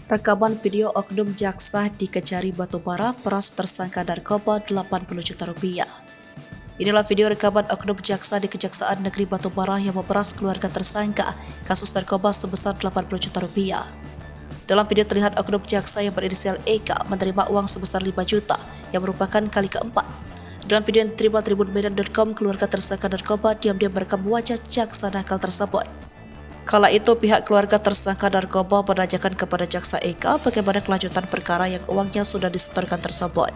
Rekaman video oknum jaksa di Kejari Batubara peras tersangka narkoba 80 juta rupiah. Inilah video rekaman oknum jaksa di Kejaksaan Negeri Batubara yang memeras keluarga tersangka kasus narkoba sebesar 80 juta rupiah. Dalam video terlihat oknum jaksa yang berinisial Eka menerima uang sebesar 5 juta yang merupakan kali keempat. Dalam video yang diterima tribunmedan.com, keluarga tersangka narkoba diam-diam merekam wajah jaksa nakal tersebut. Kala itu pihak keluarga tersangka narkoba menanyakan kepada jaksa Eka bagaimana kelanjutan perkara yang uangnya sudah disetorkan tersebut.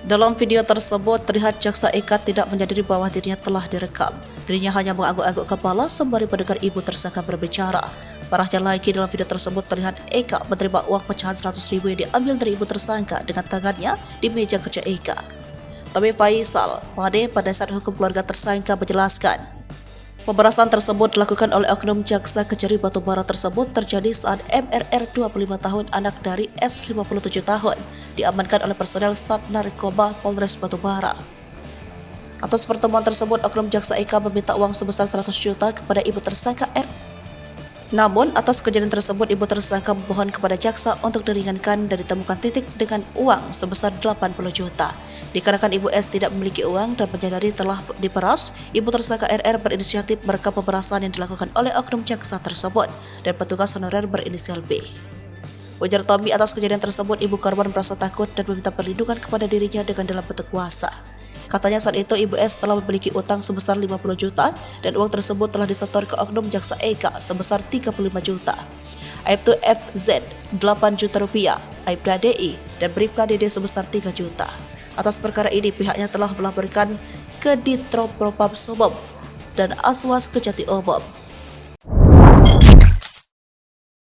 Dalam video tersebut terlihat jaksa Eka tidak menyadari bahwa dirinya telah direkam. Dirinya hanya mengangguk-angguk kepala sembari mendengar ibu tersangka berbicara. Parahnya lagi, dalam video tersebut terlihat Eka menerima uang pecahan 100.000 yang diambil dari ibu tersangka dengan tangannya di meja kerja Eka. Tommy Faisal, penasihat hukum keluarga tersangka, menjelaskan, pemerasan tersebut dilakukan oleh oknum jaksa Kejari Batubara tersebut terjadi saat MRR 25 tahun anak dari S 57 tahun diamankan oleh personel Sat Narkoba Polres Batubara. Atas pertemuan tersebut, oknum jaksa Eka meminta uang sebesar 100 juta kepada ibu tersangka R. Namun, atas kejadian tersebut, ibu tersangka memohon kepada jaksa untuk diringankan dan ditemukan titik dengan uang sebesar 80 juta. Dikarenakan ibu S tidak memiliki uang dan menyadari telah diperas, ibu tersangka RR berinisiatif merekam pemerasan yang dilakukan oleh oknum jaksa tersebut dan petugas honorer berinisial B. Ujar Tommy, atas kejadian tersebut, ibu korban merasa takut dan meminta perlindungan kepada dirinya dengan dalam bentuk kuasa. Katanya saat itu ibu S telah memiliki utang sebesar 50 juta dan uang tersebut telah disetor ke oknum jaksa Eka sebesar 35 juta. Aibtu FZ 8 juta rupiah, Aibda DI dan Bribka DD sebesar 3 juta. Atas perkara ini pihaknya telah melaporkan ke Ditro Propam Sumem dan Aswas Kejati Umum.